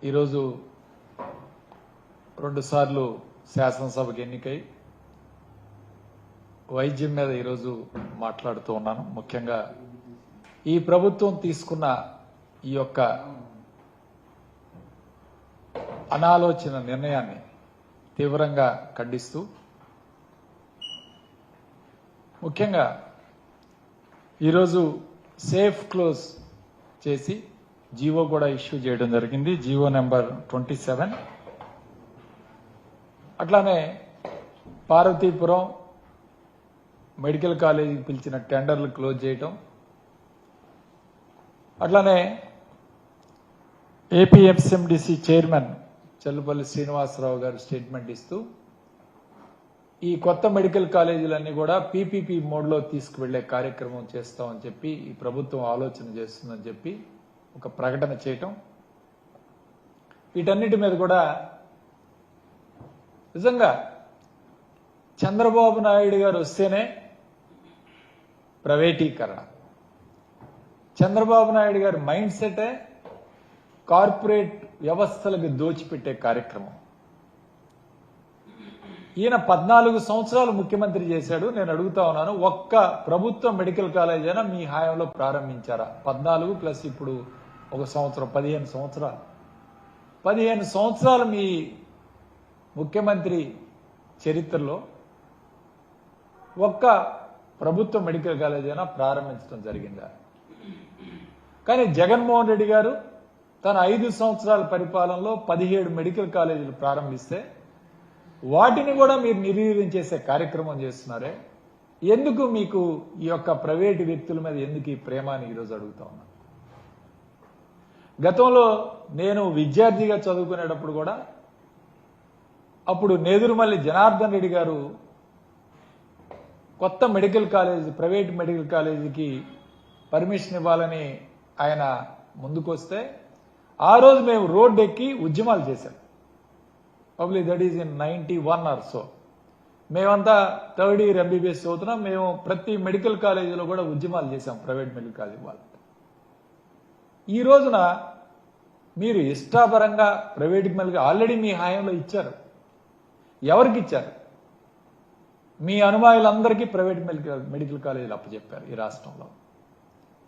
ఈరోజు 2 సార్లు శాసనసభకు ఎన్నికై వైద్యం మీద ఈరోజు మాట్లాడుతూ ఉన్నాను. ముఖ్యంగా ఈ ప్రభుత్వం తీసుకున్న ఈ యొక్క అనాలోచన నిర్ణయాన్ని తీవ్రంగా ఖండిస్తూ ముఖ్యంగా ఈరోజు సేఫ్ క్లోజ్ చేసి జీవో కూడా ఇష్యూ చేయడం జరిగింది. GO number 27. అట్లానే పార్వతీపురం మెడికల్ కాలేజీకి పిలిచిన టెండర్లు క్లోజ్ చేయటం, అట్లానే ఏపీఎఫ్ఎండిసి చైర్మన్ చల్లుపల్లి శ్రీనివాసరావు గారు స్టేట్మెంట్ ఇస్తూ ఈ కొత్త మెడికల్ కాలేజీలన్నీ కూడా పీపీపీ మోడ్లో తీసుకువెళ్లే కార్యక్రమం చేస్తామని చెప్పి ఈ ప్రభుత్వం ఆలోచన చేస్తుందని చెప్పి ఒక ప్రకటన చేయటం, వీటన్నిటి మీద కూడా నిజంగా చంద్రబాబు నాయుడు గారు వస్తేనే ప్రైవేటీకరణ, చంద్రబాబు నాయుడు గారి మైండ్ సెటే కార్పొరేట్ వ్యవస్థలకు దోచిపెట్టే కార్యక్రమం. ఈయన 14 సంవత్సరాలు ముఖ్యమంత్రి చేశాడు. నేను అడుగుతా ఉన్నాను, ఒక్క ప్రభుత్వ మెడికల్ కాలేజ్ అయినా మీ హయాంలో ప్రారంభించారా? 14 ప్లస్ ఇప్పుడు 1 సంవత్సరం, 15 సంవత్సరాలు. 15 సంవత్సరాలు మీ ముఖ్యమంత్రి చరిత్రలో ఒక్క ప్రభుత్వ మెడికల్ కాలేజ్ అయినా ప్రారంభించడం జరిగిందా? కానీ జగన్మోహన్ రెడ్డి గారు తన 5 సంవత్సరాల పరిపాలనలో 17 మెడికల్ కాలేజీలు ప్రారంభిస్తే వాటిని కూడా మీరు నిర్వీర్యం చేసే కార్యక్రమం చేస్తున్నారే. ఎందుకు మీకు ఈ యొక్క ప్రైవేటు వ్యక్తుల మీద ఎందుకు ఈ ప్రేమ అని ఈరోజు అడుగుతా ఉన్నా. గతంలో నేను విద్యార్థిగా చదువుకునేటప్పుడు కూడా అప్పుడు నేదురుమల్లి జనార్దన్ రెడ్డి గారు కొత్త మెడికల్ కాలేజ్, ప్రైవేట్ మెడికల్ కాలేజీకి పర్మిషన్ ఇవ్వాలని ఆయన ముందుకొస్తే ఆ రోజు మేము రోడ్డు ఎక్కి ఉద్యమాలు చేశాం. Public that is in 91 or so. మేమంతా 3rd ఇయర్ ఎంబీబీఎస్ చదువుతున్నాం. మేము ప్రతి మెడికల్ కాలేజీలో కూడా ఉద్యమాలు చేశాం ప్రైవేట్ మెడికల్ కాలేజీ వాళ్ళతో. ఈ రోజున మీరు ఇష్టాపరంగా ప్రైవేట్ మెడికల్ ఆల్రెడీ మీ హయాంలో ఇచ్చారు. ఎవరికి ఇచ్చారు? మీ అనుమాయులందరికీ ప్రైవేట్ మెడికల్ కాలేజీలు అప్పచెప్పారు ఈ రాష్ట్రంలో.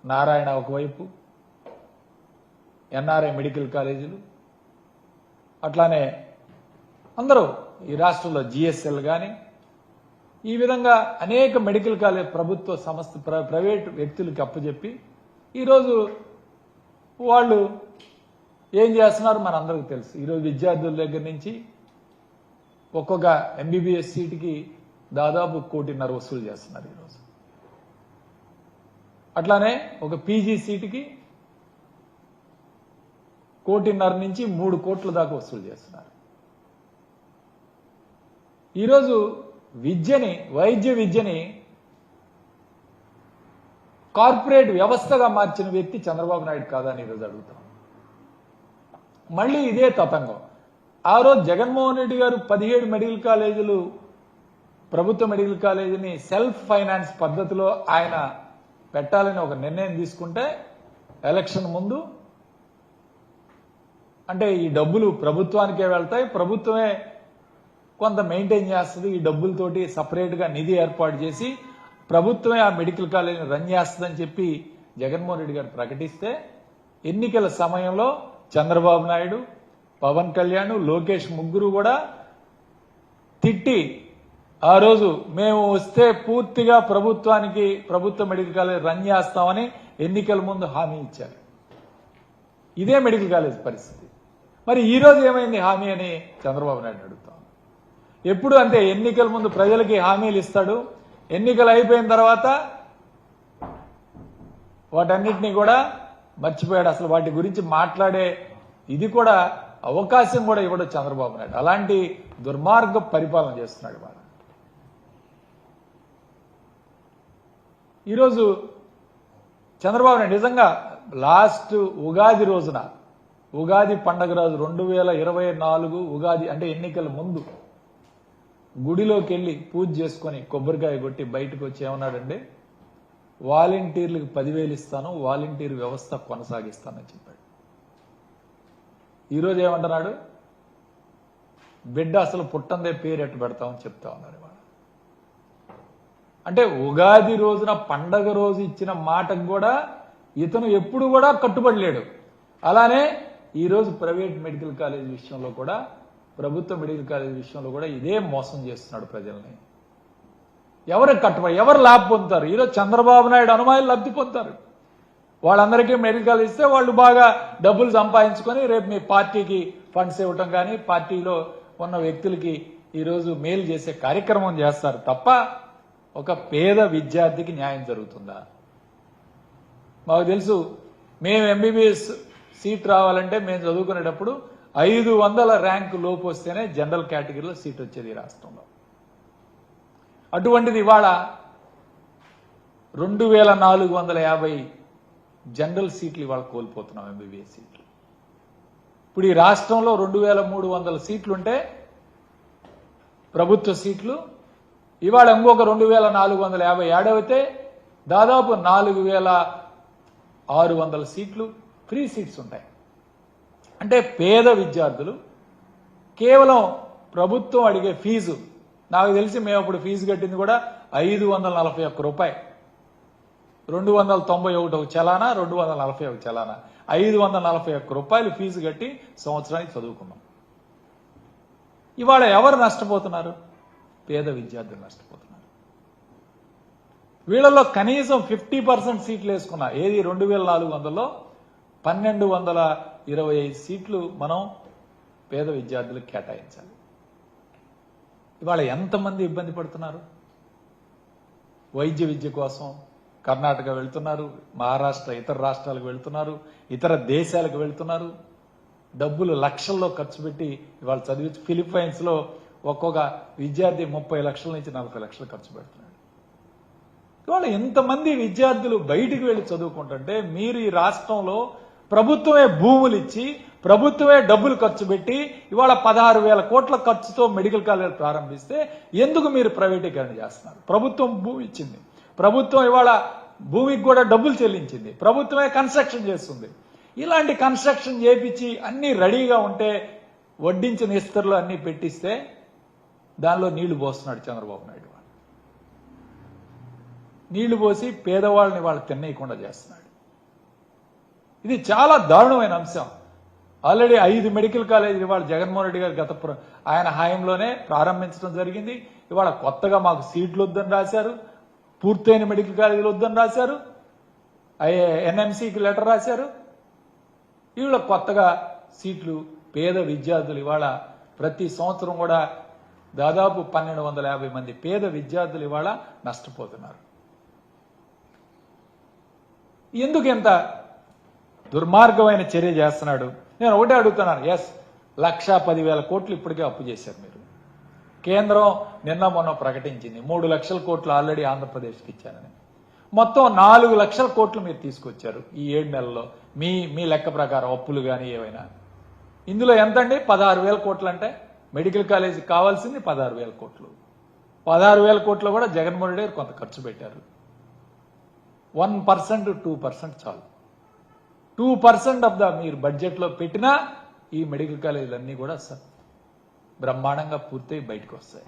నారాయణ ఒకవైపు, ఎన్ఆర్ఐ మెడికల్ కాలేజీలు, అట్లానే అందరూ ఈ రాష్ట్రంలో జిఎస్ఎల్ కానీ ఈ విధంగా అనేక మెడికల్ కాలేజ్ ప్రభుత్వ సంస్థ ప్రైవేట్ వ్యక్తులకి అప్పచెప్పి ఈరోజు వాళ్ళు ఏం చేస్తున్నారు మనందరికీ తెలుసు. ఈరోజు విద్యార్థుల దగ్గర నుంచి ఒక్కొక్క ఎంబీబీఎస్ సీటుకి దాదాపు 1.5 కోటి వసూలు చేస్తున్నారు ఈరోజు. అట్లానే ఒక పీజీ సీటుకి 1.5 కోటి నుంచి 3 కోట్ల దాకా వసూలు చేస్తున్నారు. ఈరోజు విద్యని, వైద్య విద్యని కార్పొరేట్ వ్యవస్థగా మార్చిన వ్యక్తి చంద్రబాబు నాయుడు కాదా అని ఈరోజు అడుగుతాం. మళ్ళీ ఇదే తతంగం. ఆ రోజు జగన్మోహన్ రెడ్డి గారు 17 మెడికల్ కాలేజీలు, ప్రభుత్వ మెడికల్ కాలేజీని సెల్ఫ్ ఫైనాన్స్ పద్ధతిలో ఆయన పెట్టాలని ఒక నిర్ణయం తీసుకుంటే ఎలక్షన్ ముందు అంటే ఈ డబ్బులు ప్రభుత్వానికే వెళ్తాయి, ప్రభుత్వమే కొంత మెయింటైన్ చేస్తుంది, ఈ డబ్బులతోటి సపరేట్గా నిధి ఏర్పాటు చేసి ప్రభుత్వమే ఆ మెడికల్ కాలేజీని రన్ చేస్తుందని చెప్పి జగన్మోహన్ రెడ్డి గారు ప్రకటిస్తే ఎన్నికల సమయంలో చంద్రబాబు నాయుడు, పవన్ కళ్యాణ్, లోకేష్ ముగ్గురు కూడా తిట్టి ఆ రోజు మేము వస్తే పూర్తిగా ప్రభుత్వ మెడికల్ కాలేజ్ రన్ చేస్తామని ఎన్నికల ముందు హామీ ఇచ్చారు. ఇదే మెడికల్ కాలేజ్ పరిస్థితి. మరి ఈ రోజు ఏమైంది హామీ అని చంద్రబాబు నాయుడు అడుగుతాం. ఎప్పుడు అంతే, ఎన్నికల ముందు ప్రజలకి హామీలు ఇస్తాడు, ఎన్నికలు అయిపోయిన తర్వాత వాటన్నిటినీ కూడా మర్చిపోయాడు. అసలు వాటి గురించి మాట్లాడే ఇది కూడా అవకాశం కూడా ఇవ్వడు చంద్రబాబు నాయుడు. అలాంటి దుర్మార్గ పరిపాలన చేస్తున్నాడు వాడు. ఈరోజు చంద్రబాబు నాయుడు నిజంగా లాస్ట్ ఉగాది రోజున, ఉగాది పండగ రోజు 2024 ఉగాది అంటే ఎన్నికల ముందు గుడిలోకి వెళ్ళి పూజ చేసుకుని కొబ్బరికాయ కొట్టి బయటకు వచ్చి ఏమన్నాడంటే, వాలంటీర్లకు 10,000 ఇస్తాను, వాలంటీర్ వ్యవస్థ కొనసాగిస్తానని చెప్పాడు. ఈరోజు ఏమంటున్నాడు, బిడ్డ అసలు పుట్టందే పేరు ఎట్టు పెడతామని చెప్తా ఉన్నారు ఇవాళ. అంటే ఉగాది రోజున పండగ రోజు ఇచ్చిన మాటకు కూడా ఇతను ఎప్పుడు కూడా కట్టుబడి లేడు. అలానే ఈరోజు ప్రైవేట్ మెడికల్ కాలేజ్ విషయంలో కూడా, ప్రభుత్వ మెడికల్ కాలేజ్ విషయంలో కూడా ఇదే మోసం చేస్తున్నాడు ప్రజల్ని. ఎవరికి కట్టుబడి, ఎవరు లాభ పొందుతారు? ఈరోజు చంద్రబాబు నాయుడు అనుమానులు లబ్ధి పొందుతారు. వాళ్ళందరికీ మెడికల్ ఇస్తే వాళ్ళు బాగా డబ్బులు సంపాదించుకొని రేపు మీ పార్టీకి ఫండ్స్ ఇవ్వటం కానీ, పార్టీలో ఉన్న వ్యక్తులకి ఈరోజు మేలు చేసే కార్యక్రమం చేస్తారు తప్ప ఒక పేద విద్యార్థికి న్యాయం జరుగుతుందా? మాకు తెలుసు, మేము ఎంబీబీఎస్ సీట్ రావాలంటే మేము చదువుకునేటప్పుడు 500 ర్యాంకు లోపు వస్తేనే జనరల్ కేటగిరీలో సీట్ వచ్చేది ఈ రాష్ట్రంలో. అటువంటిది ఇవాళ 2450 జనరల్ సీట్లు ఇవాళ కోల్పోతున్నాం, ఎంబీబీఎస్ సీట్లు. ఇప్పుడు ఈ రాష్ట్రంలో 2300 సీట్లుంటే ప్రభుత్వ సీట్లు, ఇవాళ ఇంకొక 2450 యాడ్ అయితే దాదాపు 4600 సీట్లు ఫ్రీ సీట్స్ ఉంటాయి. అంటే పేద విద్యార్థులు కేవలం ప్రభుత్వం అడిగే ఫీజు, నాకు తెలిసి మేము అప్పుడు ఫీజు కట్టింది కూడా 541 రూపాయలు, 291 చలానా, 241 చలానా, 541 రూపాయలు ఫీజు కట్టి సంవత్సరానికి చదువుకున్నాం. ఇవాళ ఎవరు నష్టపోతున్నారు? పేద విద్యార్థులు నష్టపోతున్నారు. వీళ్ళలో కనీసం 50% సీట్లు వేసుకున్నా, ఏది 2400లో 1225 సీట్లు మనం పేద విద్యార్థులకు కేటాయించాలి. ఇవాళ ఎంతమంది ఇబ్బంది పడుతున్నారు? వైద్య విద్య కోసం కర్ణాటక వెళ్తున్నారు, మహారాష్ట్ర ఇతర రాష్ట్రాలకు వెళ్తున్నారు, ఇతర దేశాలకు వెళ్తున్నారు. డబ్బులు లక్షల్లో ఖర్చు పెట్టి ఇవాళ చదివి, ఫిలిప్పైన్స్ లో ఒక్కొక్క విద్యార్థి 30 లక్షల నుంచి 40 లక్షలు ఖర్చు పెడుతున్నాడు. ఇవాళ ఎంతమంది విద్యార్థులు బయటికి వెళ్లి చదువుకుంటుంటే మీరు ఈ రాష్ట్రంలో ప్రభుత్వమే భూములు ఇచ్చి, ప్రభుత్వమే డబ్బులు ఖర్చు పెట్టి ఇవాళ 16,000 కోట్ల ఖర్చుతో మెడికల్ కాలేజ్ ప్రారంభిస్తే ఎందుకు మీరు ప్రైవేటీకరణ చేస్తున్నారు? ప్రభుత్వం భూమి ఇచ్చింది, ప్రభుత్వం ఇవాళ భూమికి కూడా డబ్బులు చెల్లించింది, ప్రభుత్వమే కన్స్ట్రక్షన్ చేస్తుంది. ఇలాంటి కన్స్ట్రక్షన్ చేపించి అన్ని రెడీగా ఉంటే వడ్డించిన ఇస్తర్లు అన్ని పెట్టిస్తే దానిలో నీళ్లు పోస్తున్నాడు చంద్రబాబు నాయుడు. నీళ్లు పోసి పేదవాళ్ళని వాళ్ళు తినేయకుండా చేస్తున్నాడు. ఇది చాలా దారుణమైన అంశం. ఆల్రెడీ 5 మెడికల్ కాలేజీలు ఇవాళ జగన్మోహన్ రెడ్డి గారు ఆయన హయాంలోనే ప్రారంభించడం జరిగింది. ఇవాళ కొత్తగా మాకు సీట్లు వద్దని రాశారు, పూర్తయిన మెడికల్ కాలేజీలు వద్దని రాశారు, ఎన్ఎంసీకి లెటర్ రాశారు. ఇవాళ కొత్తగా సీట్లు పేద విద్యార్థులు ఇవాళ ప్రతి సంవత్సరం కూడా దాదాపు 1250 మంది పేద విద్యార్థులు ఇవాళ నష్టపోతున్నారు. ఎందుకు ఎంత దుర్మార్గమైన చర్య చేస్తున్నాడు? నేను ఒకటే అడుగుతున్నాను. 1,10,000 కోట్లు ఇప్పటికే అప్పు చేశారు మీరు. కేంద్రం నిన్న మొన్న ప్రకటించింది 3 లక్షల కోట్లు ఆల్రెడీ ఆంధ్రప్రదేశ్కి ఇచ్చారని. మొత్తం 4 లక్షల కోట్లు మీరు తీసుకొచ్చారు ఈ 7 నెలల్లో. మీ లెక్క ప్రకారం అప్పులు కానీ ఏవైనా. ఇందులో ఎంతండి? 16,000 కోట్లు. అంటే మెడికల్ కాలేజీకి కావాల్సింది 16,000 కోట్లు. 16,000 కోట్లు కూడా జగన్మోహన్ రెడ్డి గారు కొంత ఖర్చు పెట్టారు. 1%, 2% చాలు. 2% ఆఫ్ ద మీరు బడ్జెట్లో పెట్టినా ఈ మెడికల్ కాలేజీలన్నీ కూడా బ్రహ్మాండంగా పూర్తయి బయటకు వస్తాయి.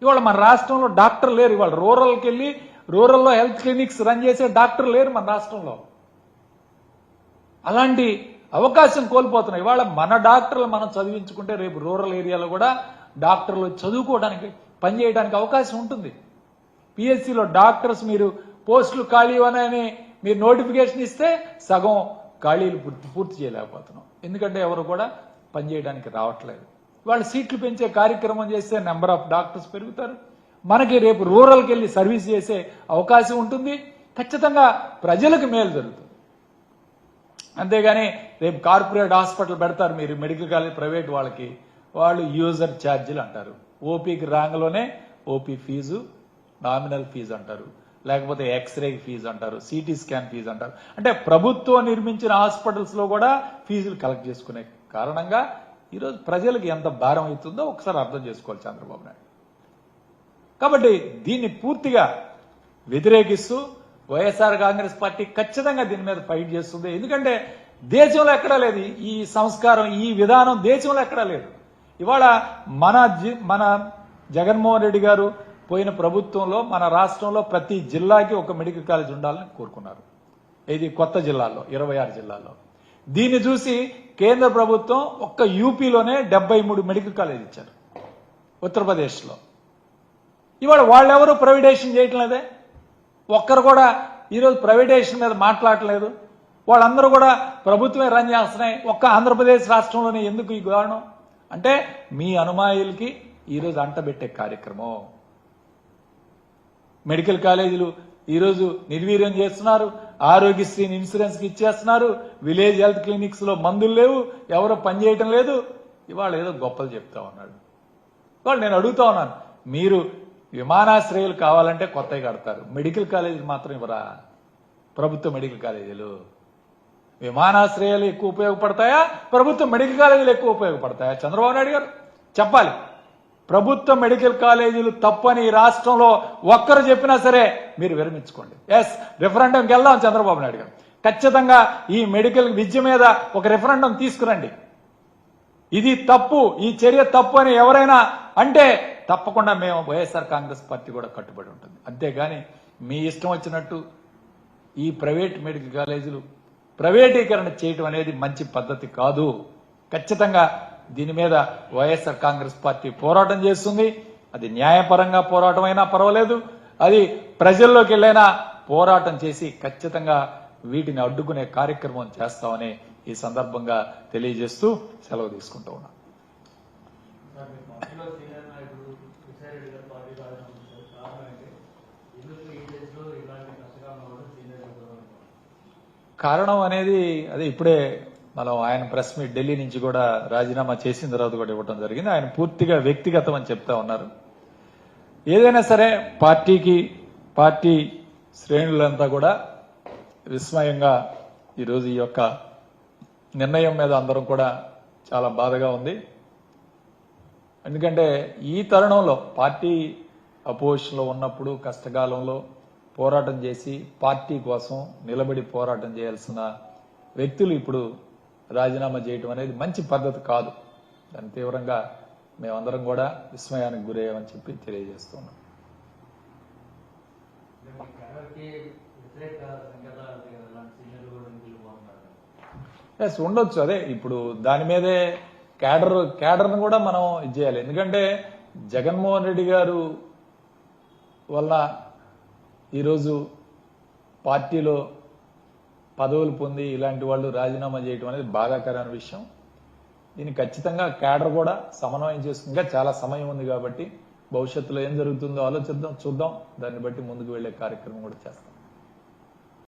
ఇవాళ మన రాష్ట్రంలో డాక్టర్ లేరు. ఇవాళ రూరల్కి వెళ్ళి రూరల్లో హెల్త్ క్లినిక్స్ రన్ చేసే డాక్టర్ లేరు మన రాష్ట్రంలో. అలాంటి అవకాశం కోల్పోతున్నాయి. ఇవాళ మన డాక్టర్లు మనం చదివించుకుంటే రేపు రూరల్ ఏరియాలో కూడా డాక్టర్లు చదువుకోవడానికి పనిచేయడానికి అవకాశం ఉంటుంది. పిఎస్సిలో డాక్టర్స్ మీరు పోస్టులు ఖాళీ అని మీరు నోటిఫికేషన్ ఇస్తే సగం ఖాళీలు పూర్తి చేయలేకపోతున్నాం. ఎందుకంటే ఎవరు కూడా పనిచేయడానికి రావట్లేదు. వాళ్ళు సీట్లు పెంచే కార్యక్రమం చేస్తే నెంబర్ ఆఫ్ డాక్టర్స్ పెరుగుతారు. మనకి రేపు రూరల్కి వెళ్ళి సర్వీస్ చేసే అవకాశం ఉంటుంది. ఖచ్చితంగా ప్రజలకు మేలు జరుగుతుంది. అంతేగాని రేపు కార్పొరేట్ హాస్పిటల్ పెడతారు మీరు మెడికల్ కాలేజ్ ప్రైవేట్ వాళ్ళకి, వాళ్ళు యూజర్ ఛార్జీలు అంటారు. ఓపీకి రాంగ్లోనే ఓపీ ఫీజు నామినల్ ఫీజు అంటారు, లేకపోతే ఎక్స్రే ఫీజు అంటారు, సిటీ స్కాన్ ఫీజు అంటారు. అంటే ప్రభుత్వం నిర్మించిన హాస్పిటల్స్ లో కూడా ఫీజులు కలెక్ట్ చేసుకునే కారణంగా ఈరోజు ప్రజలకు ఎంత భారం అవుతుందో ఒకసారి అర్థం చేసుకోవాలి చంద్రబాబు నాయుడు. కాబట్టి దీన్ని పూర్తిగా వ్యతిరేకిస్తూ వైఎస్ఆర్ కాంగ్రెస్ పార్టీ ఖచ్చితంగా దీని మీద ఫైట్ చేస్తుంది. ఎందుకంటే దేశంలో ఎక్కడా లేదు ఈ సంస్కారం, ఈ విధానం దేశంలో ఎక్కడా లేదు. ఇవాళ మన జగన్మోహన్ రెడ్డి గారు పోయిన ప్రభుత్వంలో మన రాష్ట్రంలో ప్రతి జిల్లాకి ఒక మెడికల్ కాలేజ్ ఉండాలని కోరుకున్నారు. ఇది కొత్త జిల్లాల్లో 26 జిల్లాల్లో. దీన్ని చూసి కేంద్ర ప్రభుత్వం ఒక్క యూపీలోనే 73 మెడికల్ కాలేజ్ ఇచ్చారు ఉత్తరప్రదేశ్లో. ఇవాళ వాళ్ళెవరూ ప్రైవేటైజేషన్ చేయటం లేదే, ఒక్కరు కూడా ఈరోజు ప్రైవేటైజేషన్ మీద మాట్లాడలేదు. వాళ్ళందరూ కూడా ప్రభుత్వమే రన్ చేస్తున్నాయి. ఒక్క ఆంధ్రప్రదేశ్ రాష్ట్రంలోనే ఎందుకు ఈ కారణం అంటే మీ అనుమాయులకి ఈరోజు అంటబెట్టే కార్యక్రమం. మెడికల్ కాలేజీలు ఈరోజు నిర్వీర్యం చేస్తున్నారు, ఆరోగ్యశ్రీని ఇన్సూరెన్స్ కి ఇచ్చేస్తున్నారు, విలేజ్ హెల్త్ క్లినిక్స్ లో మందులు లేవు, ఎవరో పనిచేయటం లేదు. ఇవాళ ఏదో గొప్పలు చెప్తా ఉన్నాడు. ఇవాళ నేను అడుగుతా ఉన్నాను, మీరు విమానాశ్రయాలు కావాలంటే కొత్తవి కడతారు, మెడికల్ కాలేజీలు మాత్రం ఇవ్వరా? ప్రభుత్వ మెడికల్ కాలేజీలు విమానాశ్రయాలు ఎక్కువ ఉపయోగపడతాయా, ప్రభుత్వ మెడికల్ కాలేజీలు ఎక్కువ ఉపయోగపడతాయా? చంద్రబాబు నాయుడు గారు చెప్పాలి. ప్రభుత్వ మెడికల్ కాలేజీలు తప్పని ఈ రాష్ట్రంలో ఒక్కరు చెప్పినా సరే మీరు విరమించుకోండి. ఎస్, రిఫరెండంకి వెళ్దాం చంద్రబాబు నాయుడు గారు. ఖచ్చితంగా ఈ మెడికల్ విద్య మీద ఒక రిఫరెండం తీసుకురండి. ఇది తప్పు, ఈ చర్య తప్పు అని ఎవరైనా అంటే తప్పకుండా మేము వైఎస్ఆర్ కాంగ్రెస్ పార్టీ కూడా కట్టుబడి ఉంటుంది. అంతేగాని మీ ఇష్టం వచ్చినట్టు ఈ ప్రైవేట్ మెడికల్ కాలేజీలు ప్రైవేటీకరణ చేయటం అనేది మంచి పద్ధతి కాదు. ఖచ్చితంగా దీని మీద వైఎస్ఆర్ కాంగ్రెస్ పార్టీ పోరాటం చేస్తుంది. అది న్యాయపరంగా పోరాటం అయినా పర్వాలేదు, అది ప్రజల్లోకి వెళ్ళైనా పోరాటం చేసి ఖచ్చితంగా వీటిని అడ్డుకునే కార్యక్రమం చేస్తామని ఈ సందర్భంగా తెలియజేస్తూ సెలవు తీసుకుంటూ ఉన్నాం. కారణం అనేది అదే ఇప్పుడే మనం ఆయన ప్రెస్ మీట్ ఢిల్లీ నుంచి కూడా రాజీనామా చేసిన తర్వాత కూడా ఇవ్వడం జరిగింది. ఆయన పూర్తిగా వ్యక్తిగతం అని చెప్తా ఉన్నారు. ఏదైనా సరే పార్టీ శ్రేణులంతా కూడా విస్మయంగా ఈరోజు ఈ యొక్క నిర్ణయం మీద అందరం కూడా చాలా బాధగా ఉంది. ఎందుకంటే ఈ తరుణంలో పార్టీ అపోజిషన్లో ఉన్నప్పుడు కష్టకాలంలో పోరాటం చేసి పార్టీ కోసం నిలబడి పోరాటం చేయాల్సిన వ్యక్తులు ఇప్పుడు రాజీనామా చేయటం అనేది మంచి పద్ధతి కాదు. దాన్ని తీవ్రంగా మేమందరం కూడా విస్మయానికి గురయ్యామని చెప్పి తెలియజేస్తున్నాం. ఉండొచ్చు, అదే ఇప్పుడు దాని మీదే క్యాడర్ను కూడా మనం ఇది చేయాలి. ఎందుకంటే జగన్మోహన్ రెడ్డి గారు వల్ల ఈరోజు పార్టీలో పదవులు పొంది ఇలాంటి వాళ్ళు రాజీనామా చేయడం అనేది బాధాకరమైన విషయం. దీన్ని ఖచ్చితంగా క్యాడర్ కూడా సమన్వయం చేసుకుంటే చాలా సమయం ఉంది కాబట్టి భవిష్యత్తులో ఏం జరుగుతుందో ఆలోచిద్దాం, చూద్దాం. దాన్ని బట్టి ముందుకు వెళ్లే కార్యక్రమం కూడా చేస్తాం.